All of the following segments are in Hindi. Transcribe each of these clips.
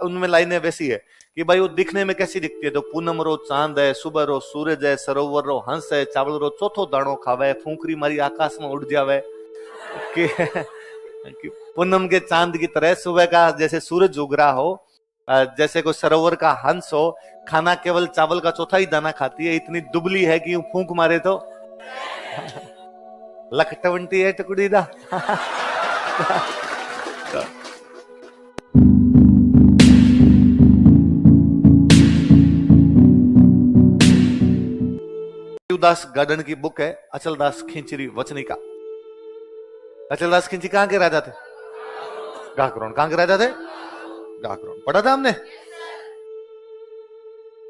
उनमें लाइनें वैसी है कि भाई वो दिखने में कैसी दिखती है, तो पूनम रो चांद है, सुबह रो सूरज है, सरोवर रो हंस है, चावल रो चौथो दाणो खावे, फूंकरी मारी आकाश में उड़ जावे कि, कि पूनम के चांद की तरह सुबह का जैसे सूरज उग रहा हो, जैसे कोई सरोवर का हंस हो, खाना केवल चावल का चौथा ही दाना खाती है, इतनी दुबली है कि फूंक मारे तो लखटवंटी है टुकड़ी दा दास गार्डन की बुक है अचलदास खिंचरी वचनिका। अचलदास खिंची कहां के राजा थे? गाकरोन। कहां के राजा थे? गाकरोन। पढ़ा था हमने।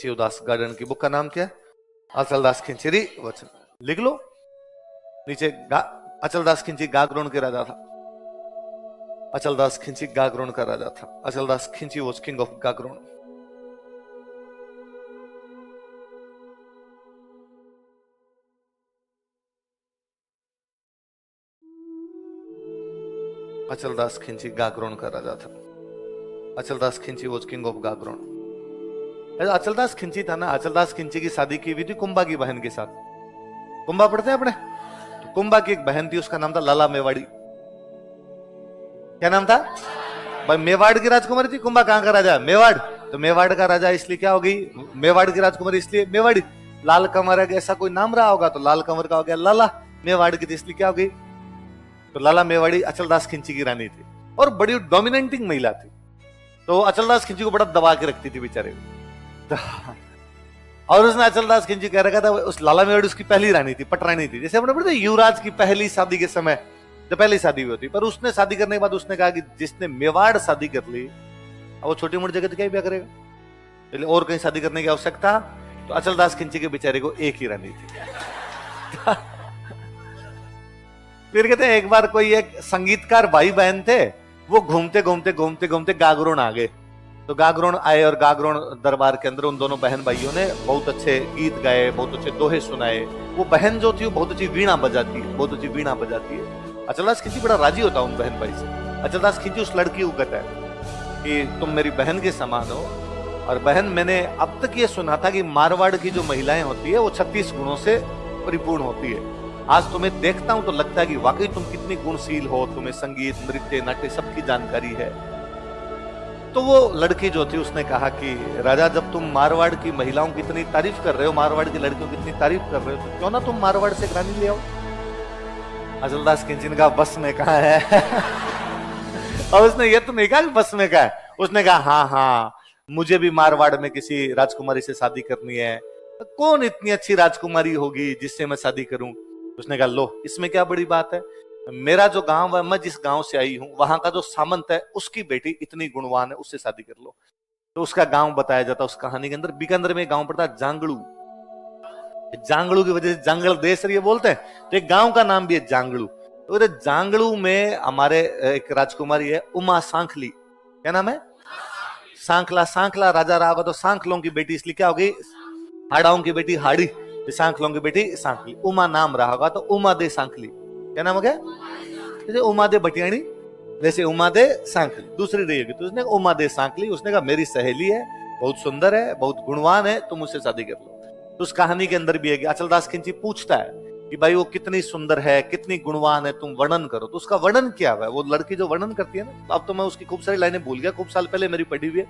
शिवदास गार्डन की बुक का नाम क्या है? अचलदास खिंचरी वचन। लिख लो नीचे। अचलदास खिंची गाकरोन के राजा था। अचलदास खिंची गाकरोन का राजा था। अचलदास खिंची वॉज किंग ऑफ गाकरोन। अचलदास खिंची गाकरोन का राजा था। अचलदास खिंची वॉज किंग ऑफ गाकरोन। अचलदास खिंची था ना, अचलदास खिंची की शादी की हुई थी कुंभा की बहन के साथ। कुंभा पढ़ते हैं अपने? तो कुंभा की एक बहन थी, उसका नाम था लाला मेवाड़ी। क्या नाम था भाई? मेवाड़ की राजकुमारी थी। कुंभा कहां का राजा? मेवाड़। तो मेवाड़ का राजा इसलिए क्या हो गई? मेवाड़ की राजकुमारी इसलिए मेवाड़ी। लाल कंवर ऐसा कोई नाम रहा होगा तो लाल कंवर का हो गया लाला। मेवाड़ की थी इसलिए क्या हो गई? तो लाला मेवाड़ी अचलदास खिंची की रानी थी और बड़ी डोमिनेटिंग महिला थी। तो अचलदास खिंची को बड़ा दबा के रखती थी बेचारे। और उसने अचलदास खिंची कह रखा था, उस लाला मेवाड़ी उसकी पहली रानी थी, पटरानी थी। जैसे अपने पढ़ते युवराज की पहली शादी के समय जब पहली शादी हुई होती, पर उसने शादी करने के बाद उसने कहा कि जिसने मेवाड़ शादी कर ली अब वो छोटी मोटी जगह तो क्या ब्याह करेगा, और कहीं शादी करने की आवश्यकता। तो अचलदास खिंची के बेचारे को एक ही रानी थी। फिर कहते हैं एक बार कोई एक संगीतकार भाई बहन थे, वो घूमते घूमते घूमते घूमते गागरोन आ गए। तो गागरोन आए और गागरोन दरबार के अंदर उन दोनों बहन भाइयों ने बहुत अच्छे गीत गाए, बहुत अच्छे दोहे सुनाए। वो बहन जो थी वो बहुत अच्छी वीणा बजाती है, बहुत अच्छी वीणा बजाती है। अचलदास खिंची बड़ा राजी होता उन बहन भाई से। अचलदास खिंची उस लड़की को कहता है कि तुम मेरी बहन के समान हो, और बहन मैंने अब तक ये सुना था कि मारवाड़ की जो महिलाएं होती है वो 36 गुणों से परिपूर्ण होती है। आज तुम्हें देखता हूं तो लगता है कि वाकई तुम कितनी गुणशील हो, तुम्हें संगीत, नृत्य, नाट्य सबकी जानकारी है। तो वो लड़की जो थी उसने कहा कि राजा, जब तुम मारवाड़ की महिलाओं की इतनी तारीफ कर रहे हो, मारवाड़ की लड़कियों की इतनी तारीफ कर रहे हो, तो क्यों ना तुम मारवाड़ से एक रानी ले आओ। अचलदास खिंची ने कहा बस में कहा है। और उसने ये तो नहीं कहा कि बस में कहा है, उसने कहा हाँ हाँ मुझे भी मारवाड़ में किसी राजकुमारी से शादी करनी है। कौन इतनी अच्छी राजकुमारी होगी जिससे मैं शादी करूं? उसने कहा लो इसमें क्या बड़ी बात है, मेरा जो गांव है, मैं जिस गांव से आई हूं वहां का जो सामंत है उसकी बेटी इतनी गुणवान है, उससे शादी कर लो। तो उसका गांव बताया जाता उस कहानी के अंदर। बीकानेर में गांव पड़ता है जांगड़ू। जांगड़ू की वजह से जंगल देश ये बोलते हैं, तो एक गांव का नाम भी है जांगड़ू। तो जांगड़ू में हमारे एक राजकुमारी है उमा सांखली। क्या नाम है? सांखला। सांखला राजा रहा होगा तो सांखलों की बेटी इसलिए क्या होगी? हाड़ाओं की बेटी हाड़ी, सांखलों की बेटी सांखली। उमा नाम रहा होगा तो उमा दे सांखली। क्या नाम हो गया? जैसे उमा दे भटियाणी, वैसे उमा दे सांखली दूसरी रही होगी। तो उसने उमा दे सांखली, उसने कहा मेरी सहेली है, बहुत सुंदर है, बहुत गुणवान है, तुम उससे शादी कर लो। तो उस कहानी के अंदर भी है कि अचलदास खिंची पूछता है कि भाई वो कितनी सुंदर है, कितनी गुणवान है, तुम वर्णन करो। तो उसका वर्णन क्या है? वो लड़की जो वर्णन करती है ना, अब तो मैं उसकी खूब सारी लाइनें भूल गया, खूब साल पहले मेरी पढ़ी हुई है,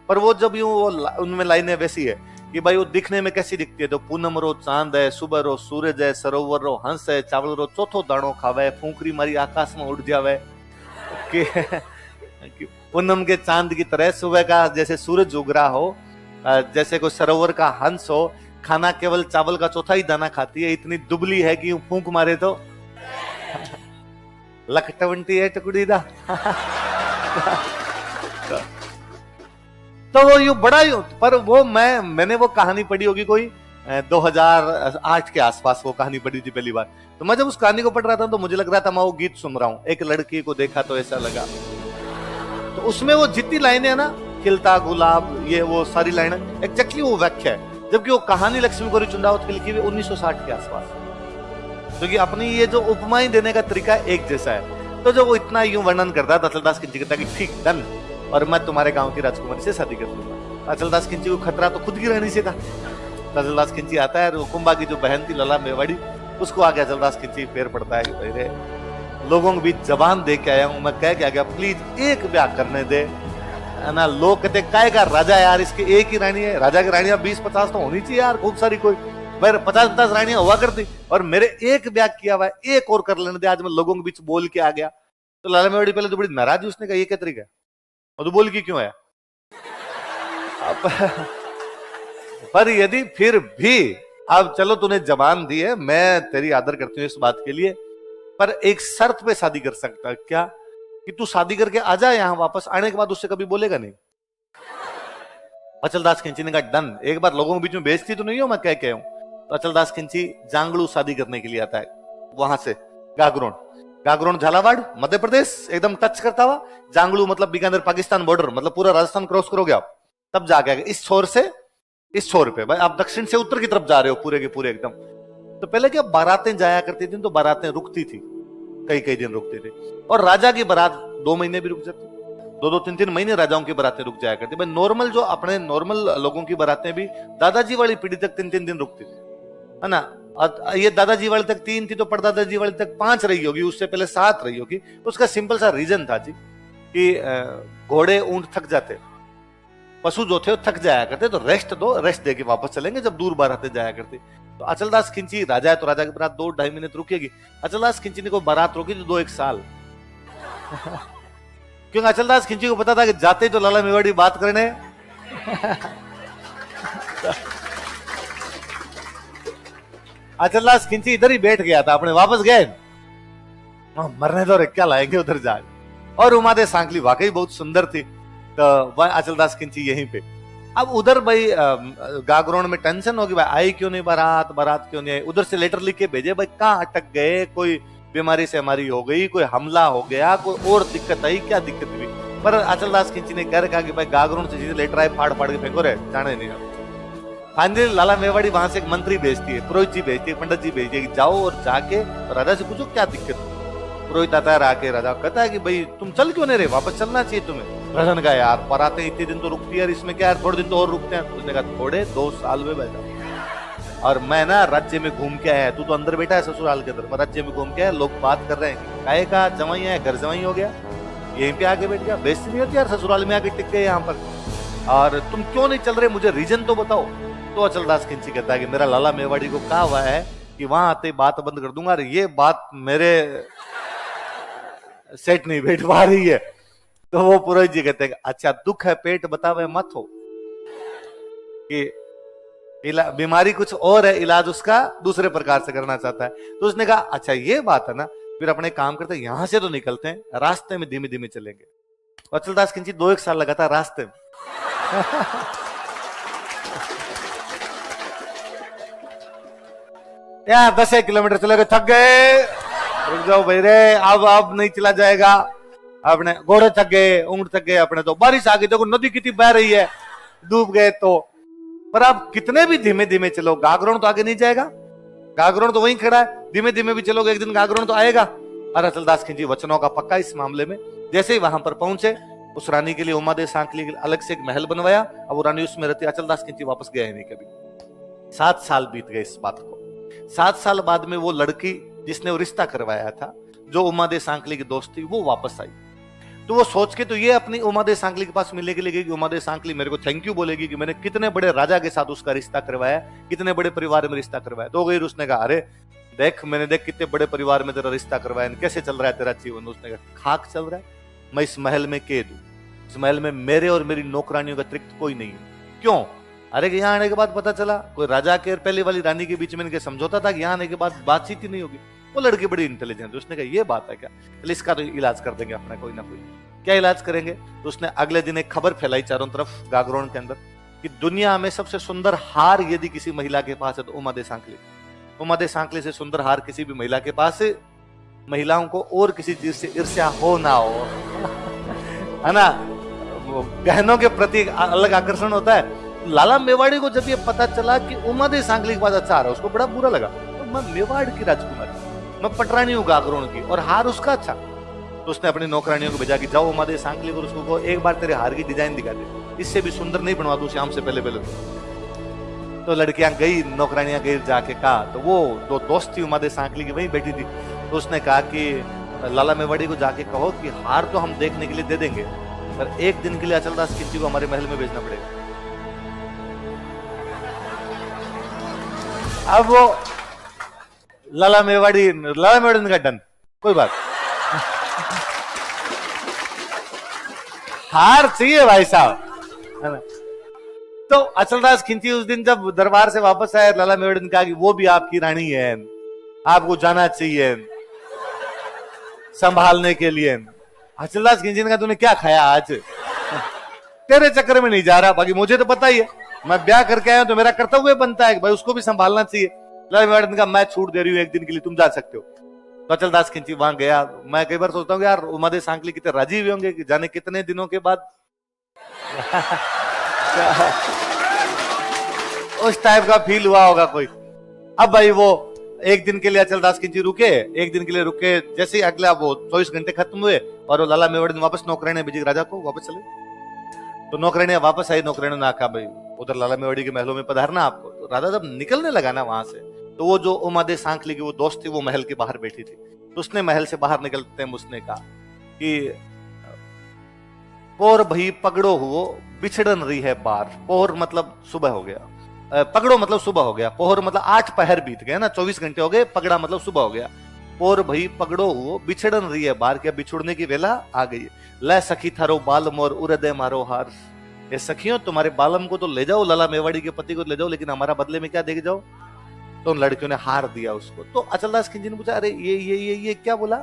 पर वो जब यूं वो उनमें लाइनें वैसी है कि भाई वो दिखने में कैसी दिखती है, तो पूनम रो चांद है, सुबह रो सूरज है, सरोवर रो हंस है, चावल रो चौथो दाणो खावे, फूंकरी मारी आकाश में उड़ जावे कि पूनम के चांद की तरह सुबह का जैसे सूरज उग रहा हो, जैसे कोई सरोवर का हंस हो, खाना केवल चावल का चौथा ही दाना खाती है, इतनी दुबली है कि फूंक मारे तो लखटवंटी है टुकड़ी दा। तो वो यूं बड़ा यूं, पर वो मैंने वो कहानी पढ़ी होगी कोई 2008 के आसपास वो कहानी पढ़ी थी पहली बार। तो मैं जब उस कहानी को पढ़ रहा था तो मुझे लग रहा था मैं वो गीत सुन रहा हूं, एक लड़की को देखा तो ऐसा लगा। तो उसमें वो जितनी लाइनें है ना, खिलता गुलाब, ये वो सारी लाइनें एक्जैक्टली वो व्याख्या है, जबकि वो कहानी लक्ष्मी गौरी चुंडावत की लिखी हुई 1960 के आसपास। क्योंकि तो अपनी ये जो उपमाएं देने का तरीका एक जैसा है। तो जो वो इतना यूं वर्णन करता था अचलदास खिंची कहता कि ठीक डन, और मैं तुम्हारे गांव की राजकुमारी से शादी कर लूंगा। अचलदास खिंची को खतरा तो खुद की रानी से था। अचलदास खिंची आता है, कुंभा की जो बहन थी लला मेवाड़ी, उसको आगे अचलदास खिंची फेर पड़ता है कि भाई रे, लोगों के बीच जबान दे के आया हूं, मैं कह के आ गया, प्लीज एक ब्याह करने दे, है ना। लोग कहते काय का राजा यार, इसके एक ही रानी है, राजा की रानियां 20-50 तो होनी चाहिए यार, खूब सारी, कोई भाई 50-50 रानियां हुआ करती, और मेरे एक ब्याह किया हुआ है, एक और कर लेने दे, आज मैं लोगों के बीच बोल के आ गया। तो लाला मेवाड़ी पहले तो बड़ी नाराज, उसने कहा ये क्या तरीका है, और तू बोल के क्यों आया। पर यदि फिर भी अब चलो तूने जबान दी है, मैं तेरी आदर करती हूँ इस बात के लिए, पर एक शर्त पे शादी कर सकता है क्या, कि तू शादी करके आ जा यहाँ, वापस आने के बाद उससे कभी बोलेगा नहीं। अचलदास खिंची ने कहा डन, एक बार लोगों के बीच में बेइज्जती तो नहीं हो, मैं कह के हूं। तो अचलदास खिंची जांगलू शादी करने के लिए आता है, वहां से गागरोन, गागरोन झालावाड़ मध्य प्रदेश एकदम टच करता हुआ, जांगलू मतलब बीकानेर पाकिस्तान बॉर्डर, मतलब पूरा राजस्थान क्रॉस करोगे आप, तब जाके इस छोर से इस छोर पे, भाई आप दक्षिण से उत्तर की तरफ जा रहे हो पूरे के पूरे एकदम। तो पहले क्या बारातें जाया करती थी, तो बारातें रुकती थी, कई कई दिन रुकती थी, और राजा की बारात 2 महीने भी रुक जाती, 2-2, 3-3 महीने राजाओं की बारातें रुक जाया करती। भाई नॉर्मल जो अपने नॉर्मल लोगों की बारातें भी दादाजी वाली पीढ़ी तक 3-3 दिन रुकती थी, है ना। ये दादाजी वाले तक 3 थी, तो परदादाजी वाले तक 5 रही होगी, उससे पहले 7 रही होगी। उसका सिंपल सा रीजन था जी कि घोड़े ऊंट थक जाते, पशु जो थे वो थक जाया करते, तो रेस्ट दो, रेस्ट दे के वापस चलेंगे जब दूर बारातें जाया करती। तो अचलदास खिंची राजा है, तो राजा की बारात 2-2.5 महीने तो रुकेगी। अचलदास खिंची ने कोई बारात रोकी तो 2-1 साल क्योंकि अचलदास खिंची को पता था कि जाते तो लाला मेवाड़ी बात करने अचलदास खिंची इधर ही बैठ गया था, अपने वापस गए, मरने दो रे, क्या लाएंगे उधर जाए। और उमादे सांकली वाकई बहुत सुंदर थी, तो वह अचलदास खिंची यहीं पे। अब उधर भाई गागरोन में टेंशन होगी, भाई आई क्यों नहीं बारात, बारात क्यों नहीं आई। उधर से लेटर लिख के भेजे, भाई कहाँ अटक गए, कोई बीमारी से हमारी हो गई, कोई हमला हो गया, कोई और दिक्कत आई, क्या दिक्कत हुई। पर अचलदास खिंची ने कह कहा कि भाई गागरोन से चीजें लेटर आए, फाड़ फाड़ के फेंको रे, जाने नहीं। फाइनली लाला मेवाड़ी वहां से एक मंत्री भेजती है, पुरोहित जी भेजती है, पंडित जी भेजती है, जाओ और जाके राजा से पूछो क्या दिक्कत है। पुरोहित आता है, आके राजा कहता है कि भाई तुम चल क्यों नहीं रहे, वापस चलना चाहिए तुम्हें। राजा ने कहा यार बारातें इतने दिन तो रुकती है, इसमें क्या यार, थोड़े दिन तो और रुकते हैं। उसने कहा थोड़े 2 साल में बैठा, और मैं ना राज्य में घूम के आया, तू तो अंदर बैठा है ससुराल के अंदर, मैं राज्य में घूम के आया, लोग बात कर रहे हैं काहे का जवाई है, घर जवाई हो गया, यहीं पे आके बैठ गया, बेइज्जती नहीं होती यार, ससुराल में आके टिक गए यहाँ पर, और तुम क्यों नहीं चल रहे, मुझे रीजन तो बताओ। तो अचलदास खिंची कहता है कि मेरा लाला मेवाड़ी को कहा हुआ है कि वहां आते बात बंद कर दूंगा, और ये बात मेरे सेट नहीं बैठ पा रही है। तो वो पुरोहित जी कहते हैं अच्छा दुख है पेट बतावे मत हो, कि बीमारी कुछ और है, इलाज उसका दूसरे प्रकार से करना चाहता है। तो उसने कहा अच्छा ये बात है ना, फिर अपने काम करते हैं, यहां से तो निकलते हैं, रास्ते में धीमे धीमे चलेंगे। अचलदास खिंची 2-1 साल लगातार रास्ते में यहाँ 10 किलोमीटर चले गए, थक गए, रुक जाओ भाई रे, अब नहीं चला जाएगा, अपने घोड़े थक गए, ऊंट थक गए, अपने तो बारिश आ गई, देखो नदी कितनी बह रही है, डूब गए। तो पर आप कितने भी धीमे धीमे चलो, गागरोन तो आगे नहीं जाएगा, गागरोन तो वहीं खड़ा है, धीमे धीमे भी चलोगे एक दिन गागरोन तो आएगा। और अचलदास खिंची वचनों का पक्का इस मामले में। जैसे ही वहां पर पहुंचे, उस रानी के लिए, उमादेव सांकली के लिए अलग से एक महल बनवाया, अब वो रानी उसमें रहती। अचलदास खिंची वापस गया ही नहीं कभी। 7 साल बीत गए इस बात को। 7 साल बाद में वो लड़की जिसने वो रिश्ता करवाया था, जो उमादेव सांकली की दोस्त थी, वो वापस आई। तो वो सोच के तो ये अपनी उमादेव सांकली के पास मिलने के लिए गई कि उमादेव सांकली मेरे को थैंक यू बोलेगी कि मैंने कितने बड़े राजा के साथ उसका रिश्ता करवाया, कितने बड़े परिवार में रिश्ता करवाया। तो गई, उसने कहा अरे देख मैंने देख कितने बड़े परिवार में तेरा रिश्ता करवाया, कैसे चल रहा है तेरा जीवन। उसने कहा खाक चल रहा है, मैं इस महल में कैद हूं, इस महल में मेरे और मेरी नौकरानियों का अतिरिक्त कोई नहीं है। क्यों? अरे यहाँ आने के बाद पता चला कोई राजा के और पहले वाली रानी के बीच में इनके समझौता था कि यहाँ आने के बाद बातचीत ही नहीं होगी। वो लड़की बड़ी इंटेलिजेंट, उसने कहा ये बात है क्या, चलिए इसका तो इलाज कर देंगे अपना कोई ना कोई। क्या इलाज करेंगे? तो उसने अगले दिन एक खबर फैलाई चारों तरफ गागरोन के अंदर कि दुनिया में सबसे सुंदर हार यदि किसी महिला के पास है तो उमादेव सांकली। उमादेव सांकली से सुंदर हार किसी भी महिला के पास है। महिलाओं को और किसी चीज से ईर्ष्या हो ना हो है ना, गहनों के प्रति अलग आकर्षण होता है। लाला मेवाड़ी को जब ये पता चला कि उमादेव सांकली के पास अच्छा हार है, उसको बड़ा बुरा लगा। तो मैं मेवाड़ की राजकुमारी, मैं पटरानी हूँ गागरोन की, और हार उसका अच्छा। तो तो उसने अपनी नौकरानियों को भेजा कि जाओ उमादेव सांकली को उसको एक बार तेरे हार की डिजाइन दिखा दे, इससे भी सुंदर नहीं बनवा दूं शाम से पहले पहले। तो लड़कियां गई, नौकरानियां गई, जाके कहा तो वो दो दोस्त थी उमादेव सांकली की वहीं बैठी थी, तो उसने कहा कि लाला मेवाड़ी को जाके कहो कि हार तो हम देखने के लिए दे देंगे, पर एक दिन के लिए अचलदास खिलजी को हमारे महल में भेजना पड़ेगा। अब वो लाला मेवाड़ी ने कहा डन, कोई बात हार चाहिए भाई साहब, है ना। तो अचलदास खिलजी उस दिन जब दरबार से वापस आए, लाला मेवाड़ी ने कहा कि वो भी आपकी रानी है, आपको जाना चाहिए संभालने के लिए। अचलदास खिलजी ने कहा तूने क्या खाया आज, तेरे चक्कर में नहीं जा रहा, बाकी मुझे तो पता ही है, मैं ब्याह करके आया तो मेरा कर्तव्य बनता है कि भाई उसको भी संभालना चाहिए। लाला मेवाड़ी ने कहा मैं छूट दे रही हूँ, एक दिन के लिए तुम जा सकते हो। तो अचलदास खिलजी वहां गया। मैं कई बार सोचता हूँ यार उमादेव सांकली कितने राजी हुए होंगे कि जाने कितने दिनों के बाद उस टाइप का फील हुआ होगा कोई। अब भाई वो एक दिन के लिए अचलदास खिलजी रुके, एक दिन के लिए रुके, जैसे ही अगला वो 24 घंटे खत्म हुए और वो लाला मेवाड़ी ने वापस नौकरानी भेजी राजा को वापस चले। तो नौकरानी वापस आई, नौकरानी ने कहा भाई उधर लाला मेवाड़ी के महलों में पधारना आपको। तो राजा जब निकलने लगा ना वहां से, तो वो जो उमादेव सांकली की वो दोस्त थी वो महल के बाहर बैठी थी, तो उसने महल से बाहर निकलते हैं उसने कहा कि पोर भई पगड़ो हुओ बिछड़न रही है बार। पोहर मतलब सुबह हो गया, पगड़ो मतलब सुबह हो गया, पोहर मतलब 8 पहर बीत गए ना, 24 घंटे हो गए, पगड़ा मतलब सुबह हो गया। पोर भई पगड़ो हुओ बिछड़न रही है बार, क्या बिछुड़ने की वेला आ गई। ले सखी थारो बालम और उरदे मारो हार। ये सखियों तुम्हारे बालम को तो ले जाओ, लाला मेवाड़ी के पति को ले जाओ, लेकिन हमारा बदले में क्या देके जाओ। तो उन लड़कियों ने हार दिया उसको। तो अचलदास खिलजी ने पूछा अरे ये क्या बोला,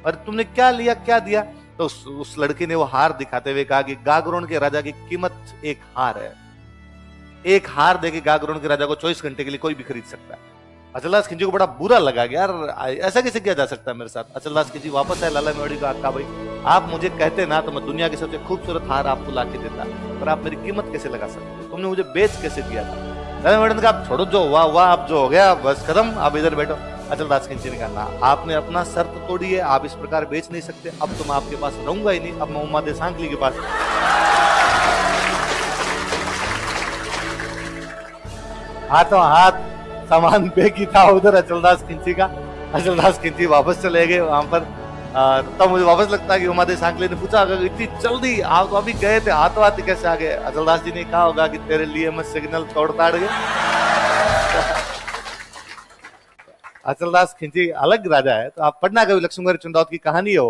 और तुमने क्या लिया क्या दिया। तो उस लड़की ने वो हार दिखाते हुए कहा कि गागरोन के राजा की कीमत एक हार है, एक हार देके गागरोन के राजा को 24 घंटे के लिए कोई भी खरीद सकता है। अचलदास खिलजी को बड़ा बुरा लगा कि यार ऐसा कैसे किया जा सकता है मेरे साथ। अचलदास खिलजी वापस आए, लाला मेवाड़ी को कहा भाई आप मुझे कहते ना तो मैं दुनिया की सबसे खूबसूरत हार आपको ला के देता, पर आप मेरी कीमत कैसे लगा सकते, तुमने मुझे बेच कैसे दिया था। लाला मेवाड़ी ने कहा छोड़ो, जो हुआ हुआ, अब जो हो गया बस खत्म, आप इधर बैठो। अचलदास खिलजी ने कहा ना, आपने अपना शर्त तोड़ी है, आप इस प्रकार बेच नहीं सकते, अब तो मैं आपके पास रहूंगा ही नहीं, अब मैं उमादेव सांकली के पास। हाथों हाथ सामान बेकी था उधर अचलदास खिलजी का। अचलदास खिलजी वापस चले गए वहां पर। तब मुझे वापस लगता है कि उमादेव सांकली ने पूछा अगर इतनी जल्दी आप तो अभी गए थे, हाथों हाथ कैसे आ गए। अचलदास जी ने कहा होगा कि तेरे लिए मैं सिग्नल छोड़ ताड़ गए। अचलदास खिलजी अलग राजा है, तो आप पढ़ना कभी लक्ष्मण चुंडावत की कहानी हो।